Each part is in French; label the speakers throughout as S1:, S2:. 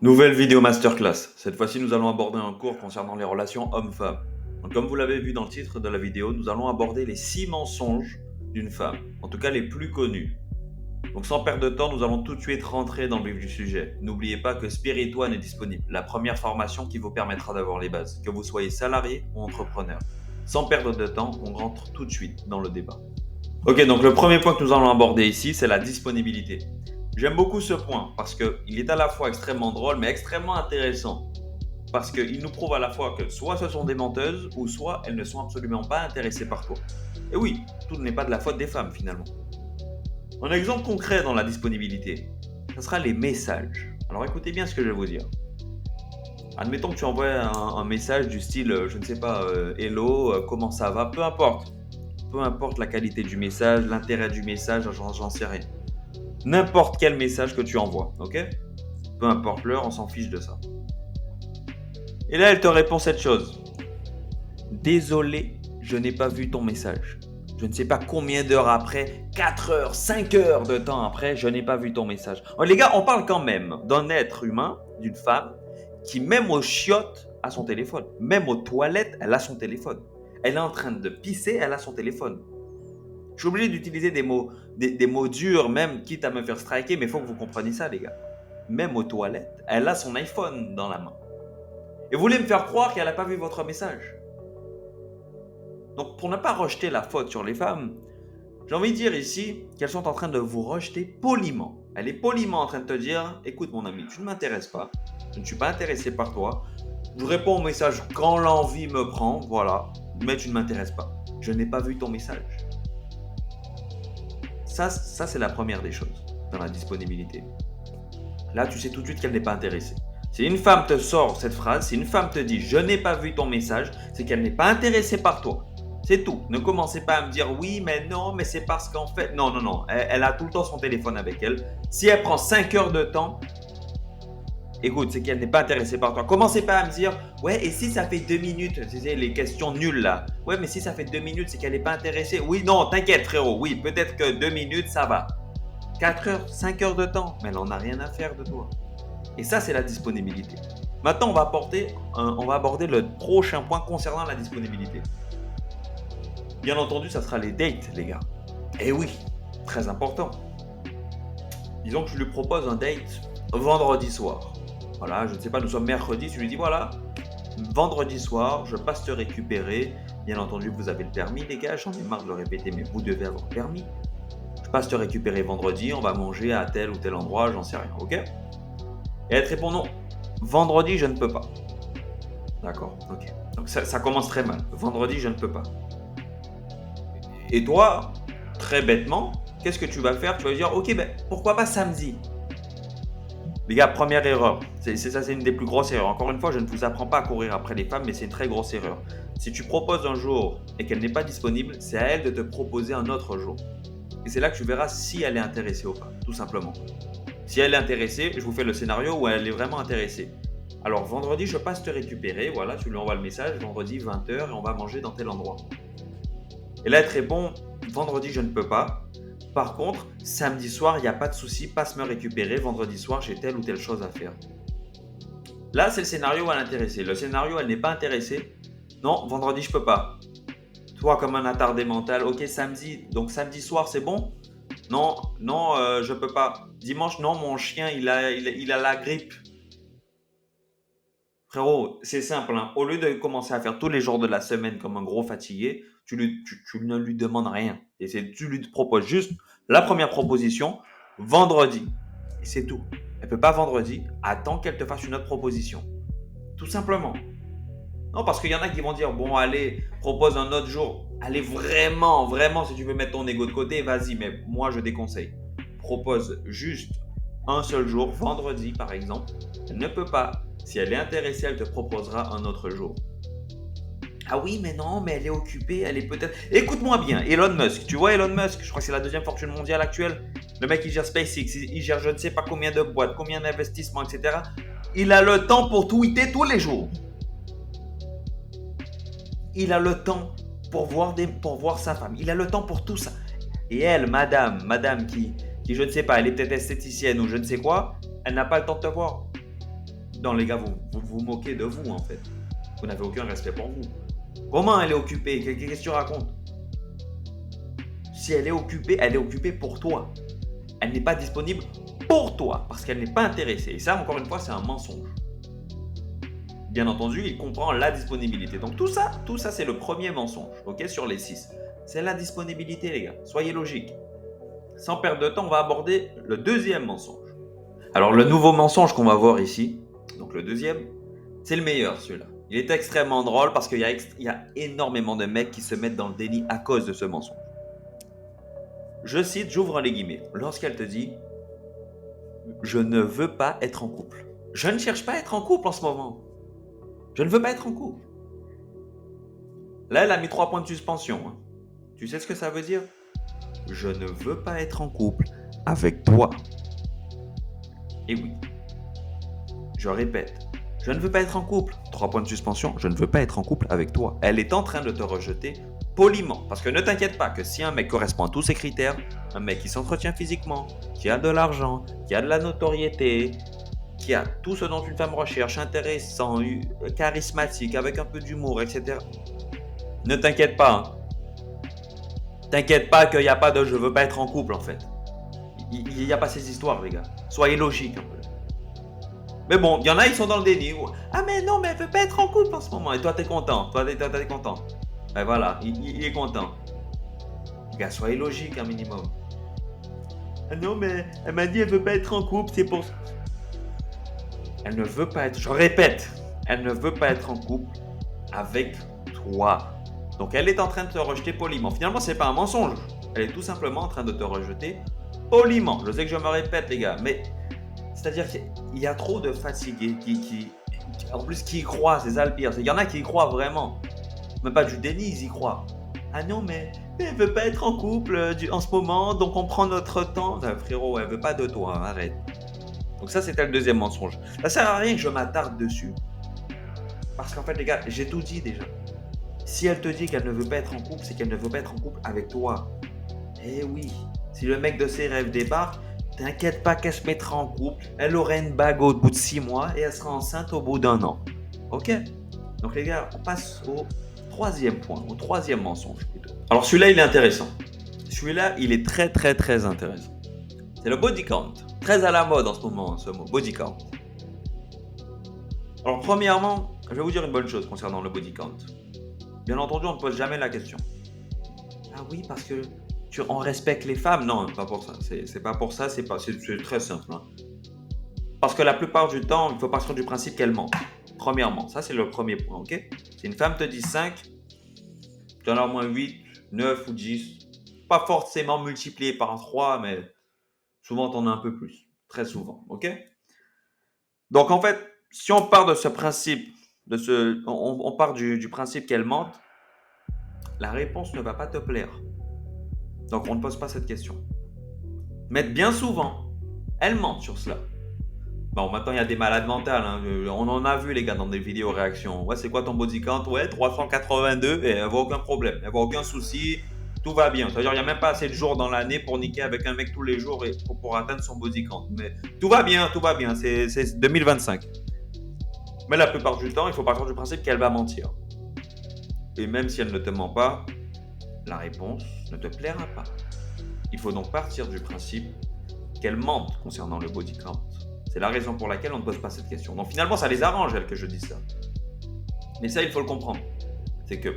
S1: Nouvelle vidéo masterclass. Cette fois-ci, nous allons aborder un cours concernant les relations hommes-femmes. Donc, comme vous l'avez vu dans le titre de la vidéo, nous allons aborder les 6 mensonges d'une femme, en tout cas les plus connus. Donc, sans perdre de temps, nous allons tout de suite rentrer dans le vif du sujet. N'oubliez pas que Spirit One est disponible, la première formation qui vous permettra d'avoir les bases, que vous soyez salarié ou entrepreneur. Sans perdre de temps, on rentre tout de suite dans le débat. Ok, donc le premier point que nous allons aborder ici, c'est la disponibilité. J'aime beaucoup ce point parce qu'il est à la fois extrêmement drôle mais extrêmement intéressant. Parce qu'il nous prouve à la fois que soit ce sont des menteuses ou soit elles ne sont absolument pas intéressées par toi. Et oui, tout n'est pas de la faute des femmes finalement. Un exemple concret dans la disponibilité, ce sera les messages. Alors écoutez bien ce que je vais vous dire. Admettons que tu envoies un message du style, je ne sais pas, hello, comment ça va, peu importe. Peu importe la qualité du message, l'intérêt du message, j'en sais rien. N'importe quel message que tu envoies, ok? Peu importe l'heure, on s'en fiche de ça. Et là, elle te répond cette chose. Désolé, je n'ai pas vu ton message. Je ne sais pas combien d'heures après, 4 heures, 5 heures de temps après, je n'ai pas vu ton message. Oh, les gars, on parle quand même d'un être humain, d'une femme, qui même aux chiottes a son téléphone. Même aux toilettes, elle a son téléphone. Elle est en train de pisser, elle a son téléphone. Je suis obligé d'utiliser des mots durs, même quitte à me faire striker, mais il faut que vous compreniez ça, les gars. Même aux toilettes, elle a son iPhone dans la main. Et vous voulez me faire croire qu'elle n'a pas vu votre message. Donc, pour ne pas rejeter la faute sur les femmes, j'ai envie de dire ici qu'elles sont en train de vous rejeter poliment. Elle est poliment en train de te dire, écoute mon ami, tu ne m'intéresses pas, je ne suis pas intéressé par toi, je réponds au message quand l'envie me prend, voilà, mais tu ne m'intéresses pas. Je n'ai pas vu ton message. Ça c'est la première des choses dans la disponibilité. Là, tu sais tout de suite qu'elle n'est pas intéressée. Si une femme te sort cette phrase, si une femme te dit « je n'ai pas vu ton message », c'est qu'elle n'est pas intéressée par toi. C'est tout. Ne commencez pas à me dire « oui, mais non, mais c'est parce qu'en fait… » Non, non, non. Elle a tout le temps son téléphone avec elle. Si elle prend 5 heures de temps, écoute, c'est qu'elle n'est pas intéressée par toi. Commencez pas à me dire « ouais, et si ça fait 2 minutes ?» Tu sais, les questions nulles là. « Ouais, mais si ça fait 2 minutes, c'est qu'elle n'est pas intéressée. » Oui, non, t'inquiète frérot. Oui, peut-être que 2 minutes, ça va. 4 heures, 5 heures de temps, mais elle n'en a rien à faire de toi. Et ça, c'est la disponibilité. Maintenant, on va aborder le prochain point concernant la disponibilité. Bien entendu, ça sera les dates, les gars. Et oui, très important. Disons que je lui propose un date vendredi soir. Voilà, je ne sais pas, nous sommes mercredi, je lui dis voilà, vendredi soir, je passe te récupérer. Bien entendu, vous avez le permis, les gars, j'en ai marre de le répéter, mais vous devez avoir le permis. Je passe te récupérer vendredi, on va manger à tel ou tel endroit, j'en sais rien, ok? Et elle te répond non, vendredi, je ne peux pas. D'accord, ok. Donc ça commence très mal. Vendredi, je ne peux pas. Et toi, très bêtement, qu'est-ce que tu vas faire? Tu vas dire, ok, ben pourquoi pas samedi? Les gars, première erreur. C'est une des plus grosses erreurs. Encore une fois, je ne vous apprends pas à courir après les femmes, mais c'est une très grosse erreur. Si tu proposes un jour et qu'elle n'est pas disponible, c'est à elle de te proposer un autre jour. Et c'est là que tu verras si elle est intéressée ou pas, tout simplement. Si elle est intéressée, je vous fais le scénario où elle est vraiment intéressée. Alors vendredi, je passe te récupérer, voilà, tu lui envoies le message, vendredi 20 h et on va manger dans tel endroit. Et là, elle te répond, vendredi, je ne peux pas. Par contre, samedi soir, il n'y a pas de souci, passe me récupérer, vendredi soir, j'ai telle ou telle chose à faire. Là, c'est le scénario où elle est intéressée. Le scénario, elle n'est pas intéressée. Non, vendredi, je peux pas. Toi, comme un attardé mental, ok, samedi, donc samedi soir, c'est bon? Non, non, je peux pas. Dimanche, non, mon chien, il a la grippe. Frérot, c'est simple, hein. Au lieu de commencer à faire tous les jours de la semaine comme un gros fatigué, tu ne lui demandes rien. Tu lui proposes juste la première proposition, vendredi. Et c'est tout. Elle ne peut pas vendredi, attends qu'elle te fasse une autre proposition. Tout simplement. Non, parce qu'il y en a qui vont dire, bon, allez, propose un autre jour. Allez, vraiment, vraiment, si tu veux mettre ton ego de côté, vas-y, mais moi, je déconseille. Propose juste un seul jour, vendredi par exemple. Elle ne peut pas. Si elle est intéressée, elle te proposera un autre jour. Ah oui, mais non, mais elle est occupée, elle est peut-être… Écoute-moi bien, Elon Musk, tu vois Elon Musk, je crois que c'est la deuxième fortune mondiale actuelle. Le mec, il gère SpaceX, il gère je ne sais pas combien de boîtes, combien d'investissements, etc. Il a le temps pour tweeter tous les jours. Il a le temps pour voir sa femme. Il a le temps pour tout ça. Et elle, madame qui je ne sais pas, elle est peut-être esthéticienne ou je ne sais quoi, elle n'a pas le temps de te voir. Non, les gars, vous moquez de vous, en fait. Vous n'avez aucun respect pour vous. Comment elle est occupée? Qu'est-ce que tu racontes? Si elle est occupée pour toi. Elle n'est pas disponible pour toi parce qu'elle n'est pas intéressée. Et ça, encore une fois, c'est un mensonge. Bien entendu, il comprend la disponibilité. Donc tout ça, c'est le premier mensonge, ok, sur les 6. C'est la disponibilité, les gars. Soyez logiques. Sans perdre de temps, on va aborder le deuxième mensonge. Alors le nouveau mensonge qu'on va voir ici, donc le deuxième, c'est le meilleur celui-là. Il est extrêmement drôle parce qu'il y a énormément de mecs qui se mettent dans le déni à cause de ce mensonge. Je cite, j'ouvre les guillemets. Lorsqu'elle te dit « Je ne veux pas être en couple ». Je ne cherche pas à être en couple en ce moment. Je ne veux pas être en couple. Là, elle a mis 3 points de suspension. Hein. Tu sais ce que ça veut dire? Je ne veux pas être en couple avec toi. Et oui. Je répète. Je ne veux pas être en couple. 3 points de suspension. Je ne veux pas être en couple avec toi. Elle est en train de te rejeter poliment. Parce que ne t'inquiète pas que si un mec correspond à tous ces critères, un mec qui s'entretient physiquement, qui a de l'argent, qui a de la notoriété, qui a tout ce dont une femme recherche, intéressant, charismatique, avec un peu d'humour, etc. Ne t'inquiète pas. Hein. T'inquiète pas qu'il n'y a pas de « je veux pas être en couple » en fait. Il n'y a pas ces histoires, les gars. Soyez logiques un peu. Mais bon, il y en a, ils sont dans le déni. Ah mais non, mais elle veut pas être en couple en ce moment. Et toi, t'es content. Toi, t'es content. Ben voilà, il est content. Les gars, soyez logiques un minimum. Ah non, mais elle m'a dit elle veut pas être en couple, c'est pour ça. Elle ne veut pas être, je répète, elle ne veut pas être en couple avec toi. Donc elle est en train de te rejeter poliment. Finalement, c'est pas un mensonge. Elle est tout simplement en train de te rejeter poliment. Je sais que je me répète, les gars, mais c'est-à-dire qu'il y a trop de fatigués en plus, qui y croient, c'est ça le pire. Il y en a qui y croient vraiment. Même pas du déni, ils y croient. Ah non, mais elle veut pas être en couple en ce moment, donc on prend notre temps. Non, frérot, elle veut pas de toi, hein, arrête. Donc ça, c'était le deuxième mensonge. Ça sert à rien que je m'attarde dessus. Parce qu'en fait, les gars, j'ai tout dit déjà. Si elle te dit qu'elle ne veut pas être en couple, c'est qu'elle ne veut pas être en couple avec toi. Eh oui, si le mec de ses rêves débarque, t'inquiète pas qu'elle se mettra en couple, elle aurait une bague au bout de 6 mois et elle sera enceinte au bout d'1 an. Ok? Donc les gars, on passe au troisième point, au troisième mensonge plutôt. Alors celui-là, il est intéressant. Celui-là, il est très très très intéressant. C'est le body count. Très à la mode en ce moment, ce mot, body count. Alors premièrement, je vais vous dire une bonne chose concernant le body count. Bien entendu, on ne pose jamais la question. Ah oui, parce que on respecte les femmes. Non, pas pour ça. C'est pas pour ça, c'est très simple. Hein. Parce que la plupart du temps, il faut partir du principe qu'elle ment. Premièrement, ça c'est le premier point, ok? Si une femme te dit 5, tu en as au moins 8, 9 ou 10. Pas forcément multiplié par 3, mais souvent tu en as un peu plus. Très souvent, ok? Donc en fait, si on part de ce principe, on part du principe qu'elle mente, la réponse ne va pas te plaire. Donc on ne pose pas cette question. Mais bien souvent, elle ment sur cela. Bon, maintenant il y a des malades mentales. Hein. On en a vu les gars dans des vidéos réactions. Ouais, c'est quoi ton body count? Ouais, 382 et elle voit aucun problème. Elle voit aucun souci. Tout va bien. C'est-à-dire il n'y a même pas assez de jours dans l'année pour niquer avec un mec tous les jours et pour atteindre son body count. Mais tout va bien, tout va bien. C'est 2025. Mais la plupart du temps, il faut partir du principe qu'elle va mentir. Et même si elle ne te ment pas, la réponse ne te plaira pas. Il faut donc partir du principe qu'elle mente concernant le body count. C'est la raison pour laquelle on ne pose pas cette question. Donc finalement, ça les arrange, elle, que je dise ça. Mais ça, il faut le comprendre. C'est que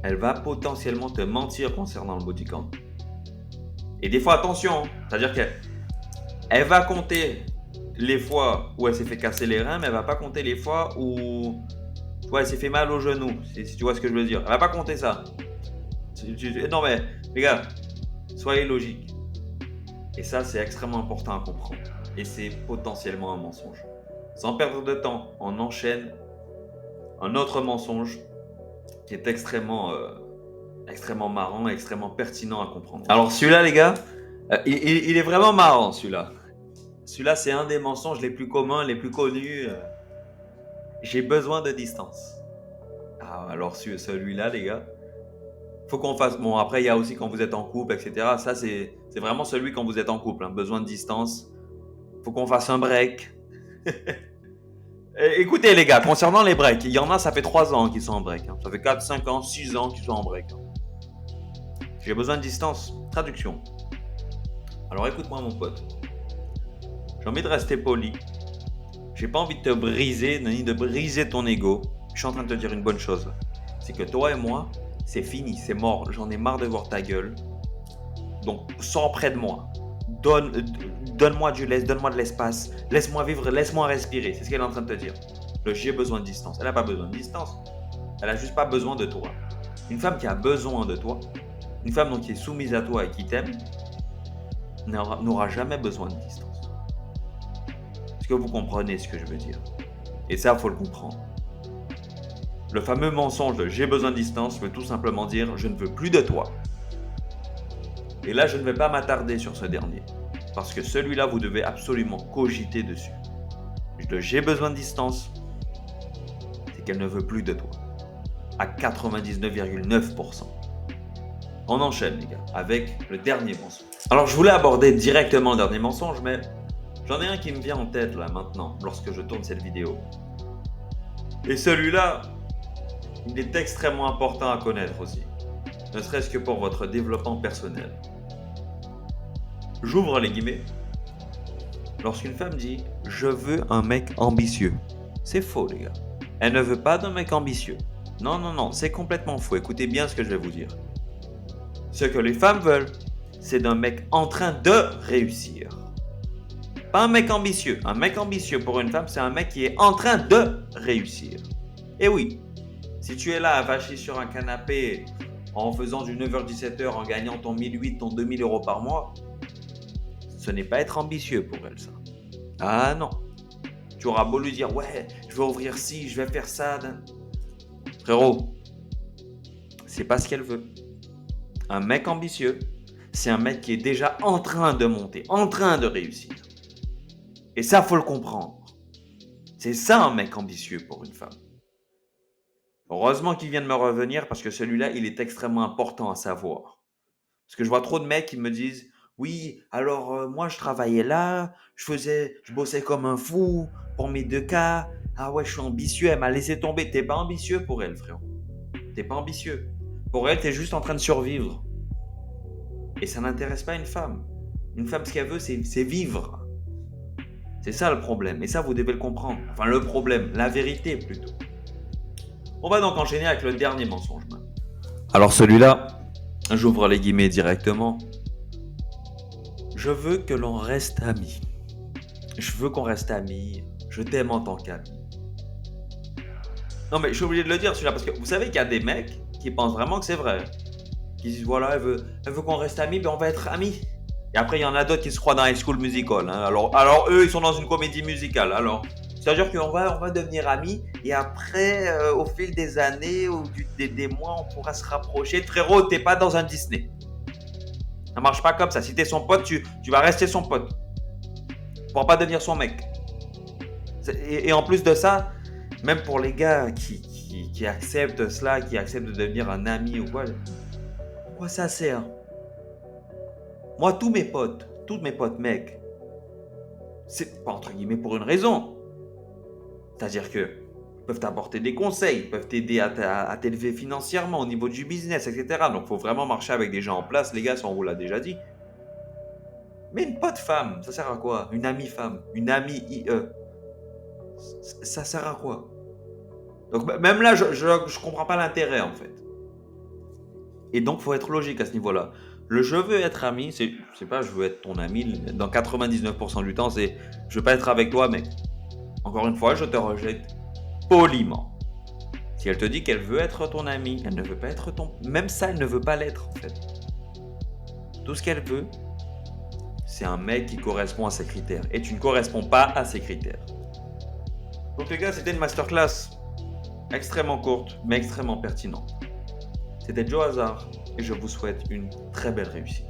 S1: elle va potentiellement te mentir concernant le body count. Et des fois, attention, c'est-à-dire qu'elle va compter les fois où elle s'est fait casser les reins, mais elle va pas compter les fois où elle s'est fait mal au genou, si tu vois ce que je veux dire. Elle va pas compter ça. Non mais, les gars, soyez logiques. Et ça, c'est extrêmement important à comprendre. Et c'est potentiellement un mensonge. Sans perdre de temps, on enchaîne un autre mensonge qui est extrêmement marrant et extrêmement pertinent à comprendre. Alors celui-là, les gars, il est vraiment marrant, celui-là. Celui-là, c'est un des mensonges les plus communs, les plus connus. J'ai besoin de distance. Ah, alors celui-là, les gars, faut qu'on fasse... Bon, après, il y a aussi quand vous êtes en couple, etc. Ça, c'est vraiment celui quand vous êtes en couple. Hein. Besoin de distance. Faut qu'on fasse un break. Écoutez les gars, concernant les breaks, il y en a, ça fait 3 ans qu'ils sont en break. Ça fait 4, 5 ans, 6 ans qu'ils sont en break. J'ai besoin de distance. Traduction. Alors écoute-moi mon pote. J'ai envie de rester poli. J'ai pas envie de te briser, ni de briser ton ego. Je suis en train de te dire une bonne chose. C'est que toi et moi, c'est fini, c'est mort. J'en ai marre de voir ta gueule. Donc sors près de moi. Donne-moi donne-moi de l'espace. Laisse-moi vivre, laisse-moi respirer. C'est ce qu'elle est en train de te dire. J'ai besoin de distance. Elle n'a pas besoin de distance. Elle a juste pas besoin de toi. Une femme qui a besoin de toi, une femme donc qui est soumise à toi et qui t'aime, n'aura jamais besoin de distance. Est-ce que vous comprenez ce que je veux dire? Et ça, il faut le comprendre. Le fameux mensonge de j'ai besoin de distance veut tout simplement dire je ne veux plus de toi. Et là, je ne vais pas m'attarder sur ce dernier. Parce que celui-là, vous devez absolument cogiter dessus. Le j'ai besoin de distance, c'est qu'elle ne veut plus de toi. À 99,9%. On enchaîne les gars, avec le dernier mensonge. Alors je voulais aborder directement le dernier mensonge, mais j'en ai un qui me vient en tête là maintenant, lorsque je tourne cette vidéo. Et celui-là, il est extrêmement important à connaître aussi. Ne serait-ce que pour votre développement personnel. J'ouvre les guillemets. Lorsqu'une femme dit « Je veux un mec ambitieux », c'est faux les gars. Elle ne veut pas d'un mec ambitieux. Non, non, non, c'est complètement faux. Écoutez bien ce que je vais vous dire. Ce que les femmes veulent, c'est d'un mec en train de réussir. Pas un mec ambitieux. Un mec ambitieux pour une femme, c'est un mec qui est en train de réussir. Et oui, si tu es là à vacher sur un canapé en faisant du 9h-17h, en gagnant ton 1008, ton 2000 euros par mois, ce n'est pas être ambitieux pour elle, ça. Ah non. Tu auras beau lui dire, ouais, je vais ouvrir ci, je vais faire ça. Frérot, c'est pas ce qu'elle veut. Un mec ambitieux, c'est un mec qui est déjà en train de monter, en train de réussir. Et ça, faut le comprendre. C'est ça un mec ambitieux pour une femme. Heureusement qu'il vient de me revenir parce que celui-là, il est extrêmement important à savoir. Parce que je vois trop de mecs qui me disent « Oui, alors moi je travaillais là, je bossais comme un fou pour mes 2K. Ah ouais, je suis ambitieux, elle m'a laissé tomber. » T'es pas ambitieux pour elle, frérot. T'es pas ambitieux. Pour elle, t'es juste en train de survivre. Et ça n'intéresse pas une femme. Une femme, ce qu'elle veut, c'est vivre. C'est ça le problème. Et ça, vous devez le comprendre. Enfin, le problème, la vérité plutôt. On va donc enchaîner avec le dernier mensonge. Alors celui-là, j'ouvre les guillemets directement. Je veux que l'on reste amis. Je veux qu'on reste amis. Je t'aime en tant qu'ami. Non mais je suis obligé de le dire celui-là parce que vous savez qu'il y a des mecs qui pensent vraiment que c'est vrai. Qui disent voilà, elle veut qu'on reste amis, ben on va être amis. Et après il y en a d'autres qui se croient dans High School Musical. Hein. Alors eux ils sont dans une comédie musicale. Alors c'est-à-dire qu'on va devenir amis et après au fil des années ou des mois on pourra se rapprocher. Frérot, t'es pas dans un Disney. Ça marche pas comme ça. Si t'es son pote, tu vas rester son pote. Tu pourras pas devenir son mec. Et en plus de ça, même pour les gars qui acceptent cela, qui acceptent de devenir un ami ou quoi, pourquoi ça sert? Moi, tous mes potes mecs, c'est pas entre guillemets pour une raison. C'est-à-dire que ils peuvent t'apporter des conseils, ils peuvent t'aider à t'élever financièrement au niveau du business, etc. Donc, il faut vraiment marcher avec des gens en place. Les gars, ça, on vous l'a déjà dit. Mais une pote femme, ça sert à quoi? Une amie femme, une amie IE, ça sert à quoi? Donc, même là, je comprends pas l'intérêt, en fait. Et donc, il faut être logique à ce niveau-là. Le je veux être ami, c'est pas je veux être ton ami. Dans 99% du temps, c'est je veux pas être avec toi, mais encore une fois, je te rejette poliment. Si elle te dit qu'elle veut être ton ami, elle ne veut pas être ton... Même ça, elle ne veut pas l'être, en fait. Tout ce qu'elle veut, c'est un mec qui correspond à ses critères. Et tu ne corresponds pas à ses critères. Donc les gars, c'était une masterclass extrêmement courte, mais extrêmement pertinente. C'était Joe Hazard et je vous souhaite une très belle réussite.